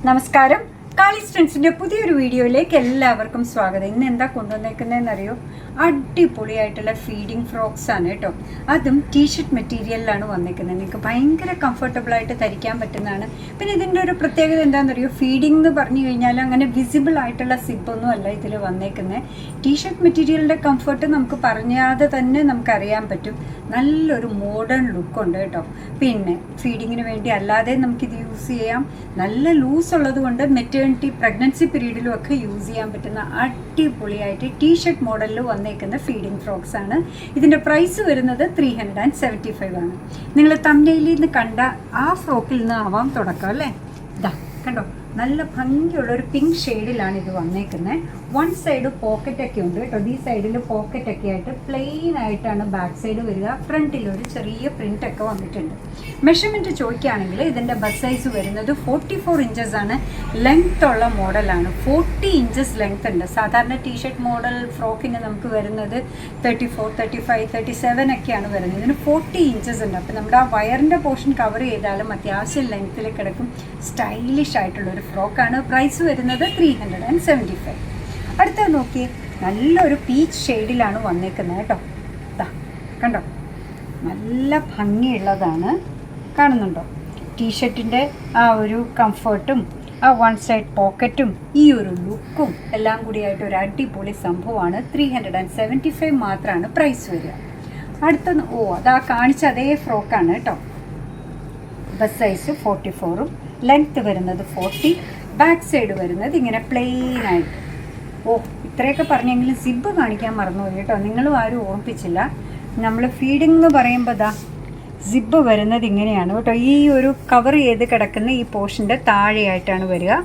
നമസ്കാരം. കാളീസ് ട്രെൻഡ്സിൻ്റെ പുതിയൊരു വീഡിയോയിലേക്ക് എല്ലാവർക്കും സ്വാഗതം. ഇന്ന് എന്താ കൊണ്ടുവന്നേക്കുന്നതെന്നറിയോ? അടിപൊളിയായിട്ടുള്ള ഫീഡിങ് ഫ്രോക്സ് ആണ് കേട്ടോ. അതും ടീഷർട്ട് മെറ്റീരിയലിലാണ് വന്നേക്കുന്നത്. നിങ്ങൾക്ക് ഭയങ്കര കംഫർട്ടബിളായിട്ട് ധരിക്കാൻ പറ്റുന്നതാണ്. പിന്നെ ഇതിൻ്റെ ഒരു പ്രത്യേകത എന്താണെന്നറിയോ? ഫീഡിംഗ് എന്ന് പറഞ്ഞു കഴിഞ്ഞാൽ അങ്ങനെ വിസിബിൾ ആയിട്ടുള്ള സിബൊന്നും അല്ല ഇതിൽ വന്നേക്കുന്നത്. ടീഷർട്ട് മെറ്റീരിയലിൻ്റെ കംഫർട്ട് നമുക്ക് പറഞ്ഞാതെ തന്നെ നമുക്കറിയാൻ പറ്റും. നല്ലൊരു മോഡേൺ ലുക്കുണ്ട് കേട്ടോ. പിന്നെ ഫീഡിങ്ങിന് വേണ്ടി അല്ലാതെ നമുക്കിത് യൂസ് ചെയ്യാം. നല്ല ലൂസ് ഉള്ളത് കൊണ്ട് മെറ്റേണിറ്റി പ്രഗ്നൻസി പീരീഡിലും ഒക്കെ യൂസ് ചെയ്യാൻ പറ്റുന്ന അടിപൊളിയായിട്ട് ടീഷർട്ട് മോഡലിൽ വന്നേക്കുന്ന ഫീഡിങ് ഫ്രോക്സ് ആണ്. ഇതിൻ്റെ പ്രൈസ് വരുന്നത് 375 ആണ്. നിങ്ങൾ തംബ്നെയിലിൽ നിന്ന് കണ്ട ആ ഫ്രോക്കിൽ നിന്ന് ആവാം തുടക്കം അല്ലേ? ഇതാ കണ്ടോ, നല്ല ഭംഗിയുള്ള ഒരു പിങ്ക് ഷെയ്ഡിലാണ് ഇത് വന്നേക്കുന്നത്. വൺ സൈഡ് പോക്കറ്റൊക്കെ ഉണ്ട് കേട്ടോ. ഈ സൈഡിൽ പോക്കറ്റൊക്കെ ആയിട്ട് പ്ലെയിൻ ആയിട്ടാണ് ബാക്ക് സൈഡ് വരിക. ഫ്രണ്ടിൽ ഒരു ചെറിയ പ്രിൻ്റ് ഒക്കെ വന്നിട്ടുണ്ട്. മെഷർമെൻറ്റ് ചോദിക്കുകയാണെങ്കിൽ ഇതിൻ്റെ ബസ് സൈസ് വരുന്നത് 44 ഇഞ്ചസ് ആണ്. ലെങ്ത് ഉള്ള മോഡലാണ്. 40 ഇഞ്ചസ് ലെങ്ത് ഉണ്ട്. സാധാരണ ടീഷർട്ട് മോഡൽ ഫ്രോക്കിന് നമുക്ക് വരുന്നത് 34, 35, 37 ഒക്കെയാണ് വരുന്നത്. ഇതിന് 40 ഇഞ്ചസ് ഉണ്ട്. അപ്പോൾ നമ്മുടെ ആ വയറിൻ്റെ പോർഷൻ കവർ ചെയ്താലും അത്യാവശ്യം ലെങ്ത്തിൽ കിടക്കും. സ്റ്റൈലിഷ് ആയിട്ടുള്ളൊരു ഫ്രോക്കാണ്. പ്രൈസ് വരുന്നത് 375. അടുത്തത് നോക്കി, നല്ലൊരു പീച്ച് ഷെയ്ഡിലാണ് വന്നേക്കുന്നത് കേട്ടോ. കണ്ടോ, നല്ല ഭംഗിയുള്ളതാണ്. കാണുന്നുണ്ടോ? ടീഷർട്ടിൻ്റെ ആ ഒരു കംഫർട്ടും ആ വൺ സൈഡ് പോക്കറ്റും ഈ ഒരു ലുക്കും എല്ലാം കൂടിയായിട്ട് ഒരു അടിപൊളി സംഭവമാണ്. 375 മാത്രമാണ് പ്രൈസ് വരിക. അടുത്ത അതാ കാണിച്ച അതേ ഫ്രോക്കാണ് കേട്ടോ. ബസ് സൈസ് 44, ലെങ്ത്ത് വരുന്നത് 40, ബാക്ക് സൈഡ് വരുന്നത് ഇങ്ങനെ പ്ലെയിൻ ആയിട്ട്. ഇത്രയൊക്കെ പറഞ്ഞെങ്കിലും സിബ് കാണിക്കാൻ മറന്നുപോയി കേട്ടോ. നിങ്ങളും ആരും ഓർപ്പിച്ചില്ല. നമ്മൾ ഫീഡിംഗ് എന്ന് പറയുമ്പോൾ സിബ് വരുന്നത് ഇങ്ങനെയാണ് കേട്ടോ. ഈ ഒരു കവർ ചെയ്ത് കിടക്കുന്ന ഈ പോർഷൻ്റെ താഴെയായിട്ടാണ് വരിക.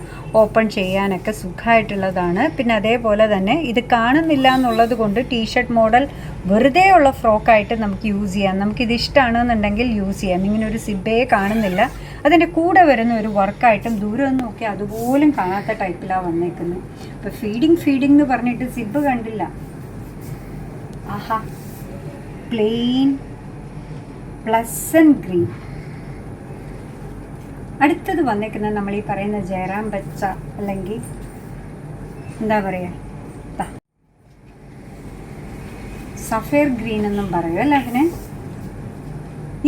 ഓപ്പൺ ചെയ്യാനൊക്കെ സുഖമായിട്ടുള്ളതാണ്. പിന്നെ അതേപോലെ തന്നെ ഇത് കാണുന്നില്ല എന്നുള്ളത് കൊണ്ട് ടീഷർട്ട് മോഡൽ വെറുതെ ഉള്ള ഫ്രോക്കായിട്ട് നമുക്ക് യൂസ് ചെയ്യാം. നമുക്കിത് ഇഷ്ടമാണെന്നുണ്ടെങ്കിൽ യൂസ് ചെയ്യാം. ഇങ്ങനെ ഒരു സിബേ കാണുന്നില്ല. അതിൻ്റെ കൂടെ വരുന്ന ഒരു വർക്കായിട്ടും ദൂരം ഒന്ന് നോക്കി അതുപോലും കാണാത്ത ടൈപ്പിലാണ് വന്നേക്കുന്നത്. അപ്പോൾ ഫീഡിങ് എന്ന് പറഞ്ഞിട്ട് സിബ് കണ്ടില്ല. ആഹാ, പ്ലെയിൻ പ്ലസൻറ്റ് ഗ്രീൻ. അടുത്തത് വന്നേക്കുന്നത് നമ്മൾ ഈ പറയുന്ന ജയറാം ബച്ച അല്ലെങ്കിൽ എന്താ പറയുക, സഫേർ ഗ്രീൻ എന്നും പറയും അല്ലേ അതിനെ.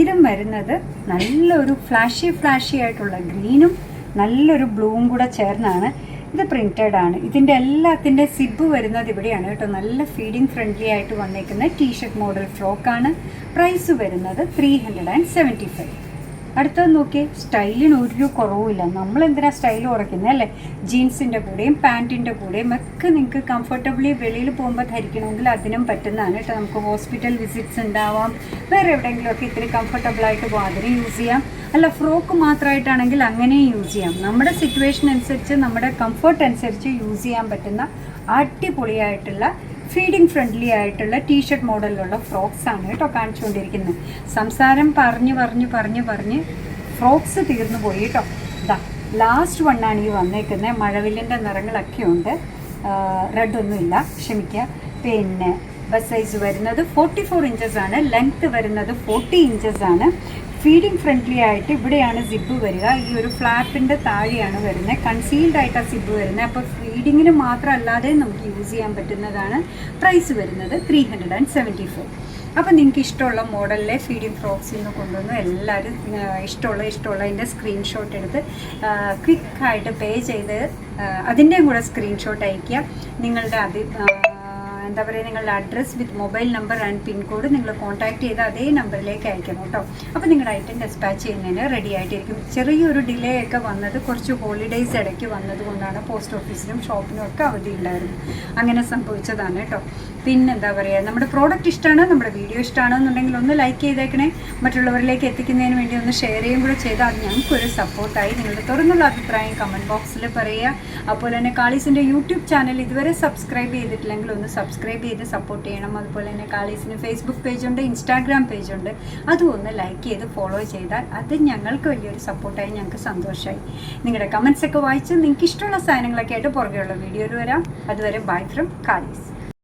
ഇതും വരുന്നത് നല്ലൊരു ഫ്ലാഷി ആയിട്ടുള്ള ഗ്രീനും നല്ലൊരു ബ്ലൂവും കൂടെ ചേർന്നാണ്. ഇത് പ്രിൻറ്റഡ് ആണ്. ഇതിൻ്റെ എല്ലാത്തിൻ്റെ സിബ് വരുന്നത് ഇവിടെയാണ് കേട്ടോ. നല്ല ഫീഡിങ് ഫ്രണ്ട്ലി ആയിട്ട് വന്നേക്കുന്ന ടീഷർട്ട് മോഡൽ ഫ്രോക്കാണ്. പ്രൈസ് വരുന്നത് 375. അടുത്തത് നോക്കിയേ, സ്റ്റൈലിന് ഒരു കുറവുമില്ല. നമ്മളെന്തിനാ സ്റ്റൈൽ കുറയ്ക്കുന്നത് അല്ലേ? ജീൻസിൻ്റെ കൂടെയും പാൻറ്റിൻ്റെ കൂടെയും ഒക്കെ നിങ്ങൾക്ക് കംഫർട്ടബിളി വെളിയിൽ പോകുമ്പോൾ ധരിക്കണമെങ്കിൽ അതിനും പറ്റുന്നതാണ് കേട്ടോ. നമുക്ക് ഹോസ്പിറ്റൽ വിസിറ്റ്സ് ഉണ്ടാവാം, വേറെ എവിടെയെങ്കിലുമൊക്കെ ഇത്തിരി കംഫർട്ടബിളായിട്ട് പോകും, അതിന് യൂസ് ചെയ്യാം. അല്ല, ഫ്രോക്ക് മാത്രമായിട്ടാണെങ്കിൽ അങ്ങനെയും യൂസ് ചെയ്യാം. നമ്മുടെ സിറ്റുവേഷൻ അനുസരിച്ച് നമ്മുടെ കംഫർട്ട് അനുസരിച്ച് യൂസ് ചെയ്യാൻ പറ്റുന്ന അടിപൊളിയായിട്ടുള്ള ഫീഡിങ് ഫ്രണ്ട്ലി ആയിട്ടുള്ള ടീഷർട്ട് മോഡലിലുള്ള ഫ്രോക്സ് ആണ് കേട്ടോ കാണിച്ചുകൊണ്ടിരിക്കുന്നത്. സംസാരം പറഞ്ഞ് ഫ്രോക്സ് തീർന്നു പോയി കേട്ടോ. ലാസ്റ്റ് വണ്ണാണ് ഈ വന്നേക്കുന്നത്. മഴവില്ലിൻ്റെ നിറങ്ങളൊക്കെ ഉണ്ട്, റെഡൊന്നുമില്ല, ക്ഷമിക്കുക. പിന്നെ ബസ് സൈസ് വരുന്നത് 44 ഇഞ്ചസ് ആണ്. ലെങ്ത്ത് വരുന്നത് 40 ഇഞ്ചസ് ആണ്. ഫീഡിങ് ഫ്രണ്ട്ലി ആയിട്ട് ഇവിടെയാണ് സിബ് വരിക. ഈ ഒരു ഫ്ലാപ്പിൻ്റെ താഴെയാണ് വരുന്നത്. കൺസീൽഡ് ആയിട്ടാണ് സിബ് വരുന്നത്. അപ്പോൾ ഫീഡിങ്ങിന് മാത്രമല്ലാതെ നമുക്ക് യൂസ് ചെയ്യാൻ പറ്റുന്നതാണ്. പ്രൈസ് വരുന്നത് 375. അപ്പോൾ നിങ്ങൾക്ക് ഇഷ്ടമുള്ള മോഡലിലെ ഫീഡിങ് ഫ്രോക്സിൽ നിന്ന് കൊണ്ടുവന്നു എല്ലാവരും ഇഷ്ടമുള്ളതിൻ്റെ സ്ക്രീൻഷോട്ട് എടുത്ത് ക്വിക്കായിട്ട് പേ ചെയ്ത് അതിൻ്റെയും കൂടെ സ്ക്രീൻഷോട്ട് അയയ്ക്കുക. നിങ്ങളുടെ എന്താ പറയുക, നിങ്ങളുടെ address with mobile number and pincode നിങ്ങൾ കോൺടാക്ട് ചെയ്ത് അതേ നമ്പറിലേക്ക് അയക്കണം കേട്ടോ. അപ്പോൾ നിങ്ങളുടെ ഐറ്റം ഡിസ്പാച്ച് ചെയ്യുന്നതിന് റെഡി ആയിട്ടിരിക്കും. ചെറിയൊരു ഡിലേ ഒക്കെ വന്നത് കുറച്ച് ഹോളിഡേയ്സ് ഇടയ്ക്ക് വന്നത് കൊണ്ടാണ്. പോസ്റ്റ് ഓഫീസിലും ഷോപ്പിനും ഒക്കെ അവധി ഉണ്ടായിരുന്നു. അങ്ങനെ സംഭവിച്ചതാണ് കേട്ടോ. പിന്നെന്താ പറയുക, നമ്മുടെ പ്രോഡക്റ്റ് ഇഷ്ടമാണ്, നമ്മുടെ വീഡിയോ ഇഷ്ടമാണെന്നുണ്ടെങ്കിൽ ഒന്ന് ലൈക്ക് ചെയ്തേക്കണേ. മറ്റുള്ളവരിലേക്ക് എത്തിക്കുന്നതിന് വേണ്ടി ഒന്ന് ഷെയർ ചെയ്യുകയും കൂടെ ചെയ്താൽ അത് ഞങ്ങൾക്കൊരു സപ്പോർട്ടായി. നിങ്ങളുടെ തുറന്നുള്ള അഭിപ്രായം കമൻറ്റ് ബോക്സിൽ പറയുക. അതുപോലെ തന്നെ കാളീസിൻ്റെ യൂട്യൂബ് ചാനൽ ഇതുവരെ സബ്സ്ക്രൈബ് ചെയ്തിട്ടില്ലെങ്കിൽ ഒന്ന് സബ്സ്ക്രൈബ് ചെയ്ത് സപ്പോർട്ട് ചെയ്യണം. അതുപോലെ തന്നെ കാളീസിന് ഫേസ്ബുക്ക് പേജുണ്ട്, ഇൻസ്റ്റാഗ്രാം പേജുണ്ട്. അതും ഒന്ന് ലൈക്ക് ചെയ്ത് ഫോളോ ചെയ്താൽ അത് ഞങ്ങൾക്ക് വലിയൊരു സപ്പോർട്ടായി, ഞങ്ങൾക്ക് സന്തോഷമായി. നിങ്ങളുടെ കമൻറ്റ്സൊക്കെ വായിച്ച് നിങ്ങൾക്ക് ഇഷ്ടമുള്ള സാധനങ്ങളൊക്കെ ആയിട്ട് പുറകെയുള്ള വീഡിയോയിൽ വരാം. അതുവരെ ബൈ ഫ്രം കാളീസ്.